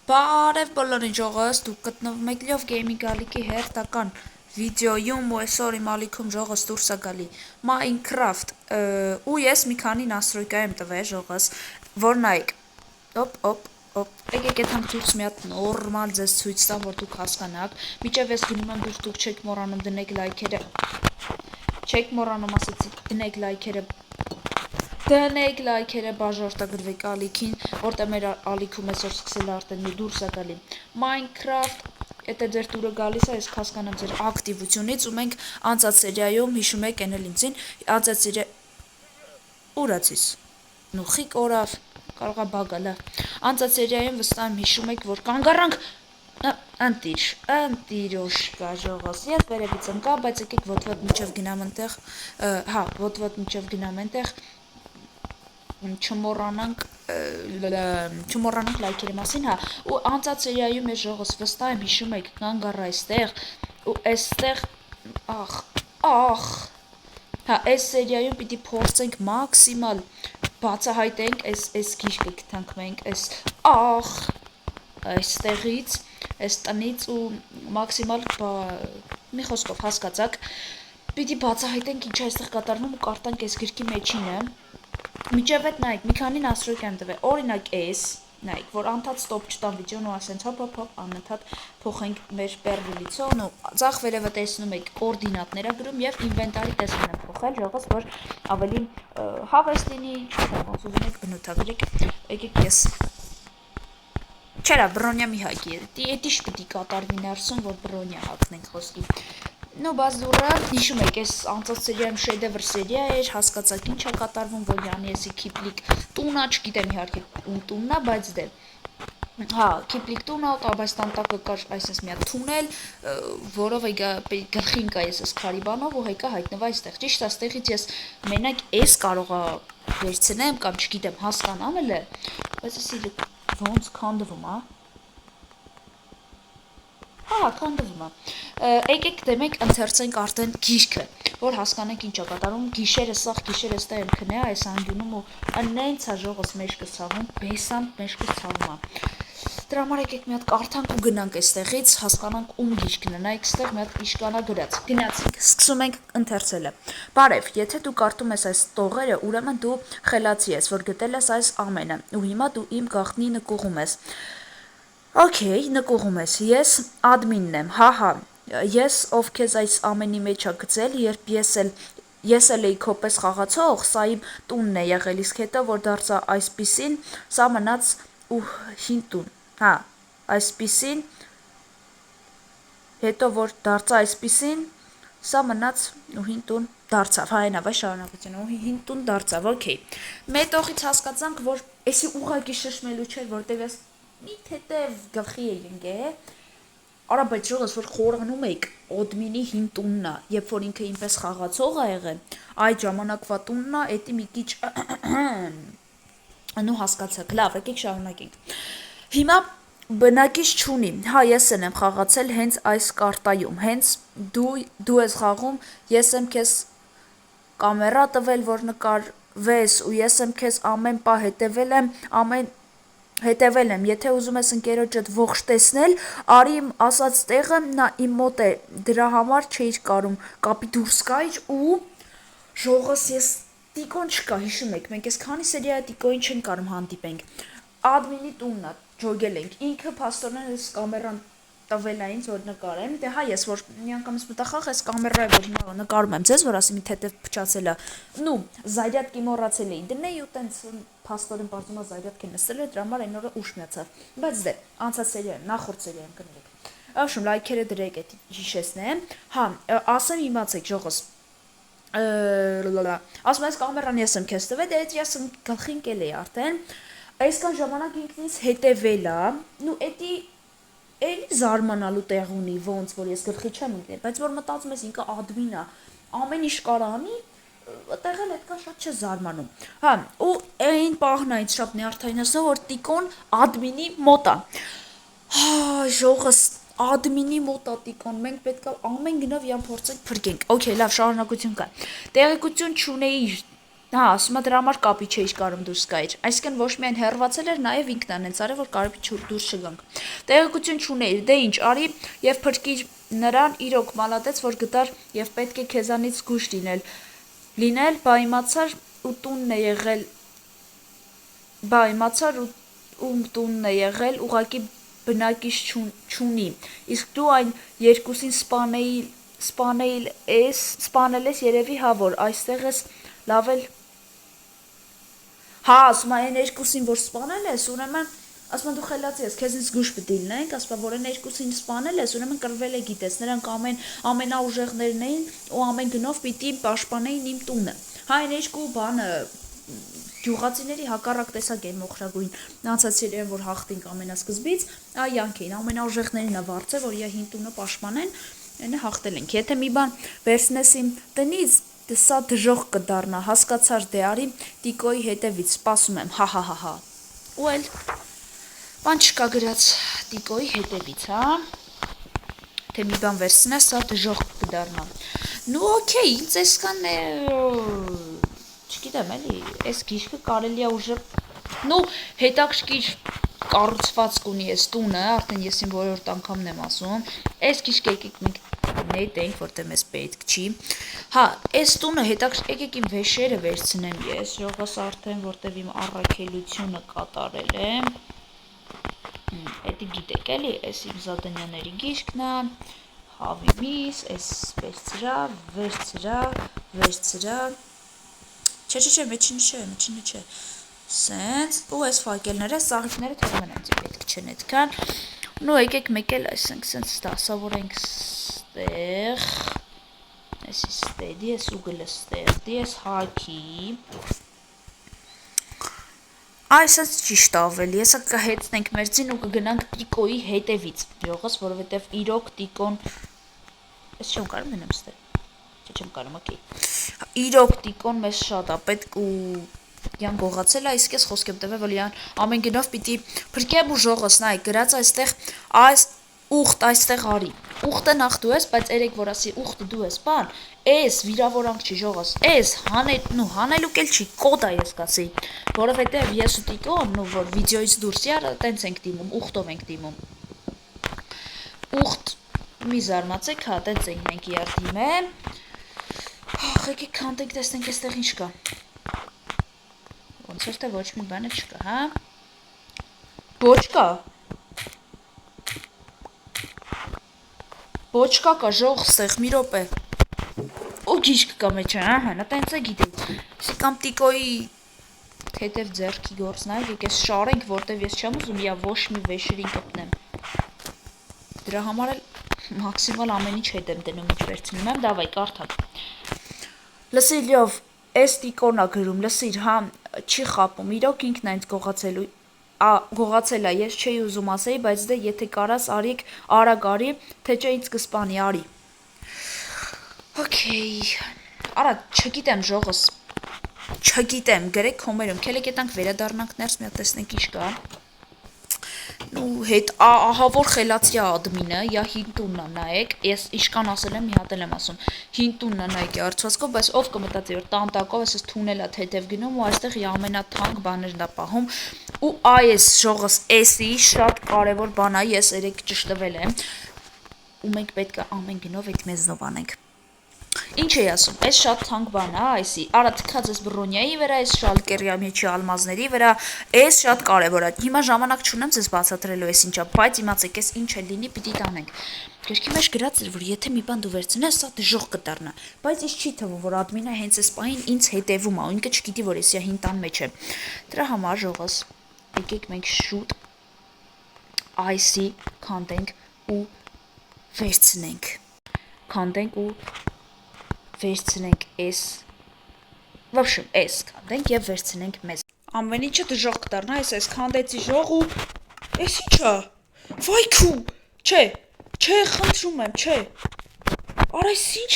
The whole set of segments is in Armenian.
Բարև բոլորին ժողովուրդ, դուք գտնվում եք Լյով Գեյմինգ Գալիքի հերթական վիդեոյում ու այսօր իմ ալիքում ժողովուրդ դուրս է գալի Minecraft ու ես մի քանի настройка եմ տվել ժողովուրդ, որ նայեք, եկեք եթանք դուրս մի հատ նորմալ ձեզ ցույց տամ, որ դուք հասկանաք, միջև ես գնում եմ դուրս, դուք չեք մոռանում դնեք լայքերը, չեք մոռանում ասեցի դնեք լայքերը, դնեք լայքերը, բաժարտագրվեք ալիքին, որտեղ մեր ալիքում այսօր սկսել է արդեն մի դուրս է գալի Minecraft, եթե ձեր տուրը գալիս է, ես հասկանամ ձեր ակտիվությունից ու մենք անցած սերիայում հիշում եք էնել ինձին, անցած սերիա ուրացիս, նուխիկ օրավ, կարող է բագալա, անցած սերիայում վստահ եմ հիշում եք, որ կանգ առանք ընտիրոշկա ժողովուրդ, ես վերևից ընկա, բայց եկեք ոտվոտ միջև գնամ այնտեղ, ոտվոտ միջև գնամ այնտեղ, չմոռանանք լայքերի մասին, ու անցած սերիայում ես ժողովուրդ վստահ եմ հիշում եք կանգ առա այստեղ ու այստեղ այս սերիայում պիտի փորձենք մաքսիմալ բացահայտենք այս գիրկը գտանք մենք այս այստեղից այս տնից ու մաքսիմալ մի խոսքով հասկացաք պիտի բացահայտենք ինչ այստեղ կատարվում ու կարտանք այս գրքի մեջինը միջև այդ նայեք մի քանի настройка եմ տվել օրինակ այս նայեք որ անդադ ստոպ չտան վիդեոն ու ասենց հոп անընդհատ փոխենք մեր պերվիլիցոն ու ցախ վերևը տեսնում եք կոորդինատները գրում եւ ինվենտարի տեսքն եմ փոխել ժողովուրդ որ ավելի հավես լինի չգիտեմ ոնց ուզում եք բնութագրեք եկեք ես չերա բրոնյա մի հակի էդի շպիտի կատարվի ներսում որ բրոնյա հակնենք խոսքի Ну, բազդուրը, հիշում եք, այս անցած սերիայում շեդևր սերիա էր, հասկացաք ինչ է կատարվում, որ յանի էսի Քիպլիկ տունա, չգիտեմ իհարկե տուննա, բայց դե, Քիպլիկ տունա, բայց տանտակը կար այսպես մի հատ թունել, որով գլխին կա ես այս քարի բանով ու հեկա հայտնվա այստեղ, ճիշտ է, այստեղից ես մենակ այս կարողա վերցնեմ կամ չգիտեմ հասկանամ էլ է, բայց էսի ոնց քանդվում, քանդվում է, եկեք դեմեք ընթերցենք արդեն գիրքը, որ հասկանենք ինչ է կատարում, գիշերը սաղ գիշերը ստեղ եմ քնե այս անգյունում ու նենց է ժողովս մեջքը ցավում, բեսանտ մեջքը ցավում է, դրա համար եկեք մի հատ կարդանք ու գնանք այստեղից, հասկանանք ում գիրքն է, նայեք ստեղ մի հատ իշկանա գրած, գնացինք, սկսում ենք ընթերցելը, բարև, եթե դու կարդում ես այս տողերը, ուրեմն դու խելացի ես, որ գտել ես այս ամենը, ու հիմա դու իմ գաղտնի նկուղում ես, Okay, նկուղում ես, ես ադմինն եմ, ես ով քեզ այս ամենի մեջ է գցել, երբ ես էլ էի քո պես խաղացող, սա իմ տունն է եղել, իսկ հետո որ դարձա այսպիսին, սա մնաց ու հին տուն, այսպիսին, հետո որ դարձա այսպիսին, սա մնաց ու հին տուն դարձավ, այնավ է շարունակությունը, ու հին տուն դարձավ, okay, մետողից հասկացանք, որ էսի ուղակի շշմելու չէր, որտեղ ես մի թետև գլխի էի ընկե, արա բայց ժողովուրդ որ խորանում եք օդմինի հին տունն է, երբ որ ինքը ինպես խաղացող է եղել, այդ ժամանակվա տունն է, էդի մի քիչ նու հասկացաք, լավ, եկեք շարունակենք։ Հիմա բնակիչ չունի, ես եմ խաղացել հենց այս կարտայում, հենց դու ես խաղում, ես եմ քեզ կամերա տվել, որ նկարվես ու ես եմ քեզ ամեն պահ հետևել եմ, եթե ուզում ես ընկերոջդ ողջ տեսնել, արի իմ ասած տեղը, նա իմ մոտ է, դրա համար չէիր կարում կապի դուրս գայր ու ժողովս ես տիկոն չկա, հիշում եք, մենք ես քանի սերիա տիկոին չեն կարում հանդիպենք, ադմինի տունն է, ջոգել ենք, ինքը փաստորեն ես կամերան տվել է ինձ, որ նկարեմ, դե ես որ մի անգամից մտախախ ես կամերա է, որ հիմա նկարում եմ ձեզ, որ ասի մի թետև փչացել է, նու, զայրյատկի մոռացել էի դնեի ու տենց փաստորեն պարզում է զայրյատկի նստել է, դրա համար այն օրը ուշ միացավ, բայց դե, անցած սերիայում, նախորդ սերիայում կներեք, ավշում, լայքերը դրեք էդ հիշեսնեմ, ասեմ իմացեք ժողոս, ասում ես կամերան ես եմ քեզ տվել, դե էդ ես գլխին կել էի արդեն, այսքան ժամանակ ինքնից հետևել է, նու էդի էլի զարմանալու տեղ ունի, ոնց, որ ես գլխի չեմ ընկնել, բայց որ մտածում ես ինքը ադմին է, ամեն ինչ կարա անի, տեղել այդքան շատ չէ զարմանում, ու այն պահն այդ շատ նյարդայնացնող, որ տիկոն ադմինի մոտ է, ժողս ադմինի մոտ է տիկոն, մենք պետք է ամեն գնով յան փորձենք փրկենք, okay, լավ, շարունակություն կա, տեղեկություն չունեի Հա, ասում է դրա համար կապի չէի կարում դուրս գայր։ Այսինքն ոչ միայն հեռացել էր, նաև ինքն անեց արել, որ կարապի դուրս չգանք։ Տեղեկություն չունեիր, դե ինչ, արի եւ փրկիր նրան, իրոք մալատեց, որ գտար եւ պետք է քեզանից զգույշ լինել, բա իմացար ու տունն է եղել, տունն է եղել, ուղակի բնակիչ չունի, իսկ դու այն երկուսին սպանել ես երևի հա որ այստեղ ես լավել, հա ասում այն երկուսին որ սպանել ես, ուրեմն ասում դու խելացի ես, քեզնից զգույշ պետք է լինենք, ասում որ այն երկուսին սպանել ես, ուրեմն կռվել է գիտես, նրանք ամենաուժեղներն էին ու ամեն գնով պիտի պաշտպանեին իմ տունը, հա այն երկու բանը գյուղացիների հակառակ տեսակ են մոխրագույն, անցածիր են, որ հաղթինք ամենասկզբից, այանք էին, ամենաուժեղներին է վարձել, որ իա հին տունը պաշտպանեն, այնը հաղթել ենք, եթե մի բան վերցնես իմ տնից, սա դժոխք կդառնա, հասկացար դե արի տիկոյի հետևից, սպասում եմ, հա, ու էլ, բան չկա գրած տիկոյի հետևից, հա, թե մի բան վերցնես, սա դժոխք կդառնա, նու օքեյ, ինձ այսքան չգիտեմ էլի, այս գիշկը կարելի է ուժը, նու հետաքրքիր կառուցվածք ունի այս տունը, արդեն ես իմ որորդ անգամն եմ ասում, այս գիշկը եկեք մենք նետենք, որտեղ մեզ պետք չի, հա, այս տունը հետաքրքիր, եկեք իմ վեշերը վերցնեմ ես, ժողս արդեն, որտեղ իմ առաքելությունը կատարել եմ, էդի գիտեք էլի, այս իմ Զադանյանների գիշկն է, հավի միս, այս վերցրա, Չէ, մեջինը չէ, սենց, ու այս վակելները, սաղիքները թողմեն անձի պետք չեն էդքան, նու եկեք մեկ էլ այսենք սենց դասավորենք ստեղ, այսի ստեդի, ես ուգլը ստեղդի, ես հաքի, այսենց ճիշտ ավելի, եսա կհեցնենք մերձին ու կգնանք տիկոյի հետևից, յողս, որովհետև իրոք տիկոն, ես չեմ կարում մենեմ ստեղ, չեմ կարում, օքեյ, իրոք տիկոն մեզ շատ է պետք ու յան գողացել է, իսկ ես խոսք եմ տվել, որ յան ամեն գնով պիտի փրկեմ ու ժողս, նայ, գրած այստեղ, այս ուղտ այստեղ արի, ուղտը նախ դու ես, բայց երեք որ ասի ուղտը դու ես, բան, ես վիրավորանք չի ժողս, ես հանելուկ էլ չի, կոդ է ես կասի, որովհետև ես ու տիկոն, որ վիդեոից դուրս յարը, տենց ենք դիմում, ուղտով ենք դիմում, ուղտ, մի զարմացեք, հա, տենց ենք մենք յար դիմեմ, եկեք քանդենք տեսնենք այստեղ ինչ կա, ոնց որ թե ոչ մի բանը չկա, հա, բոչկա կա, ժող ստեղ, մի ռոպե, ու գիշկ կա մեջը, հա, տենց է գիտեք, սի կամ տիկոյի հետև ձերքի գործն է, եկեք ես շարենք, որտև ես չեմ ուզում, յա ոչ մի վեշերին կպնեմ, դրա համար էլ մաքսիմալ ամեն ինչ հետ եմ դնում, ինչ վերցնում եմ, դավայ, կարդակ, լսիր լյով, այս տիկոնա գրում, լսիր, հա, չի խապում, իրոք ինքն այնց գողացել է, ես չէի ուզում ասեի, բայց դե եթե կարաս արագ արի, թե չէ ինձ կսպանի, արի, օքեյ, արա, չգիտեմ ժողս, չգիտեմ, գրեք կոմերում, կելեք ետանք վերադարնանք ներս, մի տեսնենք ինչ կա, ու հետ ահա որ խելացի ադմինը, յա հին տունն է նայեք, ես իշկան ասել եմ, մի հատ էլ եմ ասում, հին տունն է նայեք արծվածքով, բայց ով կմտածի որ տանտակով ես թունել է թեթև գնում ու այստեղ ամենաթանկ բաներն է պահում ու այս ժողս էսի շատ կարևոր բան է, ես երեք ճշտվել եմ ու մենք պետք է ամեն գնով այդ մեզնով անենք Ինչ էի ասում, այս շատ թանկ բան է, այսի, արա թքած ես բրոնյայի վրա, այս շալկերյա մեջի ալմազների վրա, այս շատ կարևոր է, հիմա ժամանակ չունեմ ձեզ բացատրելու ես ինչա, բայց իմացեք ես ինչ է լինի, պիտի տանենք, գրքի մեջ գրած էր, որ եթե մի բան դու վերցնես, սա դժոխք կդառնա, բայց ես չի թվում, որ ադմինը հենց այս պահին ինձ հետևում է, ու ինքը չգիտի, որ ես հին տան մեջ եմ, դրա համար ժողս, եկեք մենք շուտ այսի քանդենք ու վերցնենք էս, վաբշեմ, էս քանդենք և վերցնենք մեզ, ամեն ինչը դժող կդառնա, այս քանդեցի ժող ու, էս ինչա, վայքու, չէ, խնդրում եմ, չէ, արա այս ինչ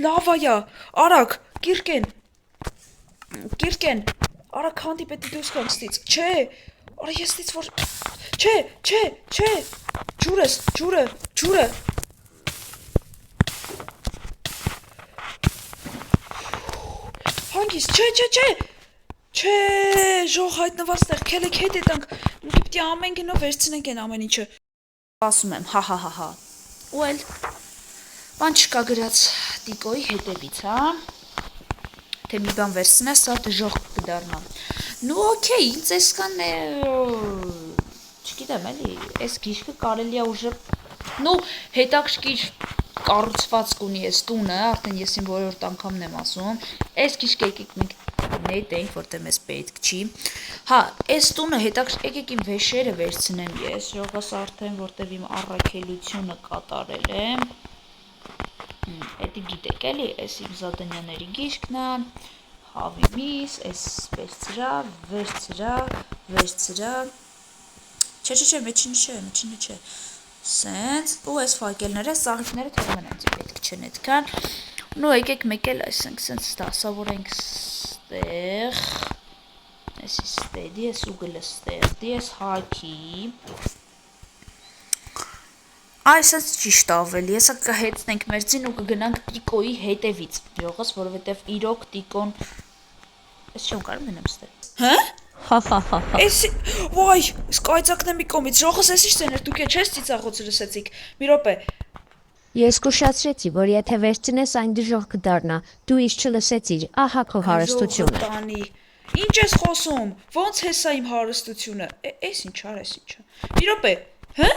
լավայա, արագ, կիրկեն, արա քանդի պետք է դուրս գանք ստից, չէ, արա ես ստից որ, չէ, ջուրը, ինքիս, չէ, ժող հայտնված տեղ, քելեք հետ ետանք, մենք պիտի ամեն գնով վերցնենք են ամեն ինչը։ Ասում եմ, հա։ Ու էլ բան չկա գրած տիկոյի հետևից, հա։ Թե մի բան վերցնես, սա դժող կդառնա։ Նու օքեյ, ինձ էսքան է, չգիտեմ էլի, այս գիշկը կարելի է ուժը, նու հետաքրքիր կառուցվածք ունի այս տունը, արդեն ես իմ որորդ անգամն եմ ասում, այս գիշկը եկեք մենք նետենք, որտեղ մեզ պետք չի, հա, այս տունը հետաքրքիր, եկեք իմ վեշերը վերցնեմ ես, ժողս արդեն, որտեղ իմ առաքելությունը կատարել եմ, էդի գիտեք էլի, այս իմ Զադանյանների գիշկն է, հավի միս, այս վերցրա, չէ, մեջինը չէ, սենց, ու այս ֆակելները, սաղիքները թողմեն անձի պետք չեն էդքան, նու եկեք մեկ էլ այսենք սենց դասավորենք ստեղ, այսի ստեդի, այս ուգլը ստեղդի, այս հաքի, այսպես ճիշտ ավելի, եսա կհեծնենք մեր ձին ու կգնանք տիկոյի հետևից, ժողս, որովհետև իրոք տիկոն, ես չեմ կարում մենեմ ստեղ։ Հա։ Էսի, վայ, ես կայծակն եմ մի կոմից, ժողս ես ինչ ծեներ, դուք չես ծիծաղոց լսեցիք, մի րոպե։ Ես կուշացրեցի, որ եթե վերցնես այն դժող կդառնա, դու իշ չլսեցիր, ահա քո հարստությունը։ Ինչ ես խոսում, ոնց հեսա իմ հարստությունը, էս ինչա, մի րոպե, հը?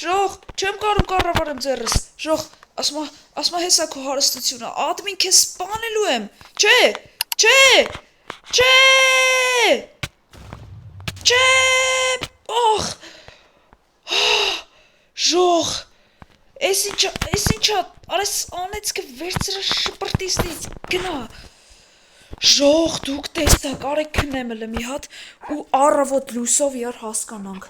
Ժող, չեմ կարում կառավարեմ ձեռս, ժող, ասմա հեսա քո հարստությունը, ադմին քեզ սպանելու եմ, օխ, ժող, էս ինչա, արես անեցքը վերցրա շպրտիստից, գնա, ժող, դուք տեսակ, արեք քնեմելը մի հատ ու առավոտ լույսով յար հասկանանք։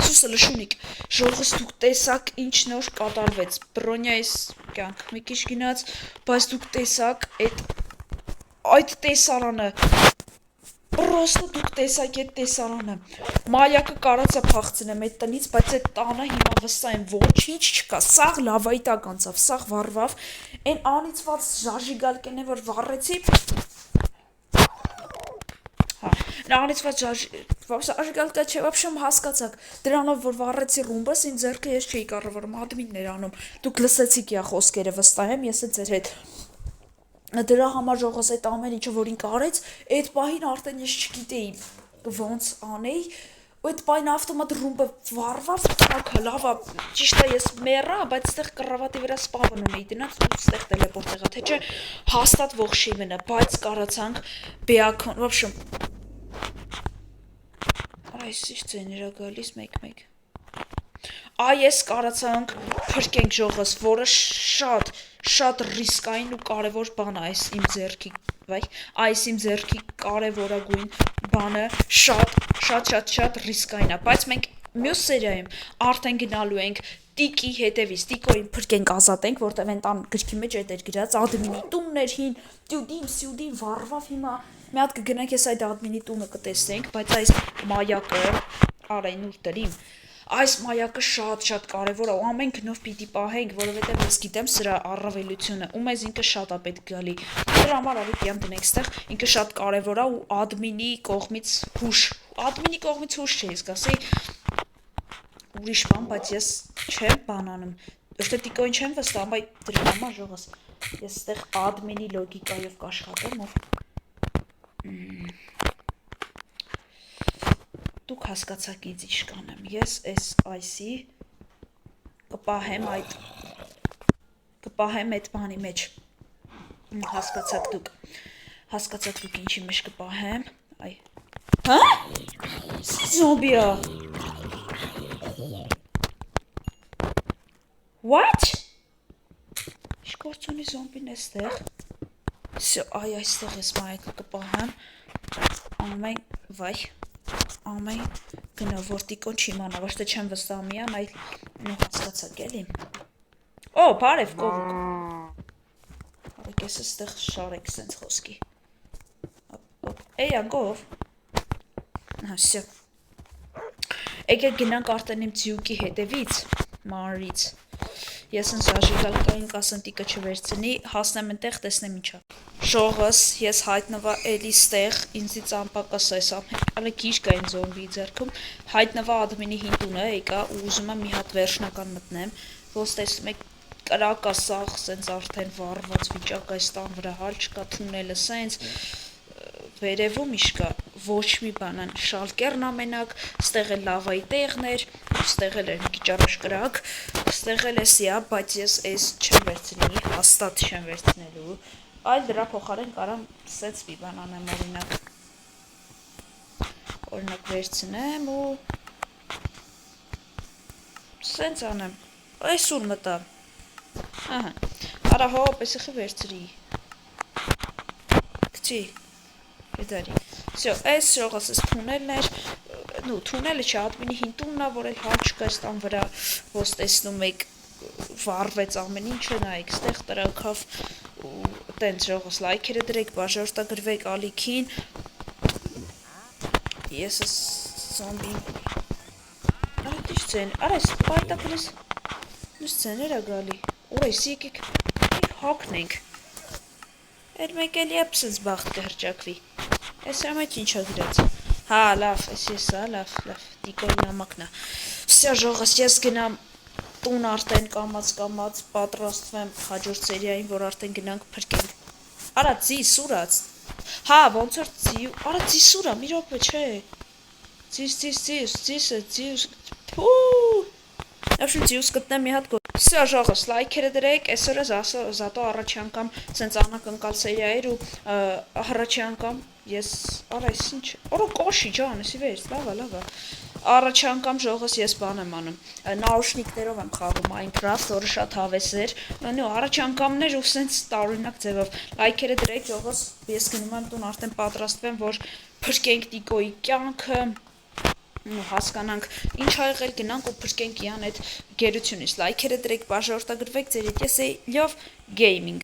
Սուսը լշունիկ, ժողս դուք տեսակ ինչ նոր կատարվեց, բրոնյայիս կյանք մի քիչ գնաց, բայց դուք տեսակ այդ տեսարանը, պրոստը դուք տեսակ այդ տեսարանը, մայակը կարացա փախցնեմ այդ տնից, բայց այդ տանը հիմա վստահ եմ ոչինչ չկա, սաղ լավայտակ անցավ, սաղ վառվավ, այն անիծված ժաժիգալկեն է, որ վառեցի, Նանիցված ժաժիգալկա չէ, վաբշեմ հասկացակ, դրանով որ վառեցի ռումբս, իմ ձեռքը ես չէի կառավարում, ադմինն էր անում, դուք լսեցիք յա խոսքերը վստահ եմ, ես է ձեր հետ, դրա համար ժողս այդ ամեն ինչը որ ինք արեց, այդ պահին արդեն ես չգիտեի ոնց անեի, ու այդ պահին ավտոմատ ռումբը վառվավ, տակը լավա, ճիշտ է ես մեռա, բայց ստեղ կռավատի վրա սպավն ունեի դնած, ու ստեղ տելեպորտ եղա, թե չէ հաստատ ողջի մնա, բայց կարացանք բեակոն, վաբշեմ, այս ինչ ձեներա գալիս մեկ, այս կարացանք փրկենք ժողս, որը շատ ռիսկային ու կարևոր բան է այս իմ ձեռքի կարևորագույն բանը շատ ռիսկային է, բայց մենք մյուս սերիայում արդեն գնալու ենք տիկի հետևից, տիկոյին փրկենք ազատենք, որտև են տան գրքի մեջ այդ էր գրած, ադմինի տուններ հին, սյուդին վառվավ հիմա, մի հատ կգնանք ես այդ ադմինի տունը կտեսնենք, բայց այս մայակը, արայն ուր տրիմ, այս մայակը շատ կարևոր է ու ամեն գնով պիտի պահենք, որովհետև ես գիտեմ սրա առավելությունը ու մեզ ինքը շատ է պետք գալի, դրա համար արիք յամ դնենք ստեղ, ինքը շատ կարևոր է ու ադմինի կողմից հուշ չէ, ես կասեի ուրիշ բան, բայց ես չեմ բանանում, ոչ թե տիկոյին չեմ վստահ, բայց դրա համար ժողս, ես ստեղ ադմինի լոգիկայով կաշխատեմ, դուք հասկացաք ինձ ինչ կանեմ, ես այսի կպահեմ այդ բանի մեջ, հասկացաք դուք ինչի մեջ կպահեմ, հա? Զոմբիա, what? Ինչ գործ ունի զոմբին էստեղ, այստեղ ես մայակը կպահեմ, ամեն գնով որ տիկոն չի իմանա, ոչ թե չեմ վստահ միան, այլ նո հասկացակ էլի, բարև կողուկ, արեք ես ստեղ շարեք սենց խոսքի, անգով, հասյա, եկեք գնանք արդեն իմ ձյուկի հետևից, մանրից, ես ընս աժիգալկային կասնտիկը չվերցնի, հասնեմ ընտեղ տեսնեմ ինչա, Ժողս ես հայտնվա էլի ստեղ ինձից անպակաս այս ամենը գիշկ այն զոմբի ձեռքում հայտնվա ադմինի հինտունը եկա ու ուզում եմ մի հատ վերջնական մտնեմ ոնց տեսնում եք կրակա սաղ սենց արդեն վառված վիճակ այս տան վրա հալ չկա թունելը սենց վերևում իշկա ոչ մի բան են շալկերն ամենակ ստեղ էլ լավայի տեղն էր ստեղ էլ էր մի քիչ առաջ կրակ ստեղ էլ էսի է բայց ես էս չեմ վերցնի հաստատ չեմ վերցնելու այլ դրա փոխարեն կարամ սենց մի բան անեմ օրինակ վերցնեմ ու սենց անեմ այս ուր մտա ահա արա հոպ էսի խի վերցրի կցի հետարի всё այս ժողս էս թունելն էր նու թունելը չէ ադմինի հինտունն է որ էլ հալ չկա այս տան վրա ոնց տեսնում եք վառվեց ամեն ինչը նայեք ստեղ տրակավ ու տենց ժողս լայքերը դրեք, բաժարտագրվեք ալիքին ես ես զոմբին արա դիշ ծեն, արա ես պայտակել ես նուս ծեներ է գալի ուր ես եկեք հակնենք էր մեկ էլ եպ սենց բաղթ կհրճակվի ես ամեջ ինչա գրած հա լավ, ես հա լավ, դիկոյի նամակնա վսյա ժողս ես գնամ տուն արդեն կամած պատրաստվեմ հաջորդ սերիային, որ արդեն գնանք փրկենք Արա ծի սուրաց Հա ոնց որ ծի Արա ծի սուրա մի րոպե չէ Ծիս Ապշու ծիուս գտնեմ մի հատ Всё ժողս լայքերը դրեք այսօր ես զատո առաջի անգամ սենց անակնկալ սերիայր ու առաջի անգամ ես արա ես ինչ Արա կոշի ջան էսի վերց լավա Առաջի անգամ ժողս ես բան եմ անում նաուշնիկներով եմ խաղում Minecraft, որը շատ հավես էր նո առաջի անգամն էր ու սենց տարօրինակ ձևով լայքերը դրեք ժողս ես գնում եմ տուն արդեն պատրաստվեմ որ փրկենք Տիկոյի կյանքը հասկանանք ինչ ա եղել գնանք ու փրկենք իան այդ գերությունից լայքերը դրեք բաժարտագրվեք ձեր հետ ես էի լյով գեյմինգ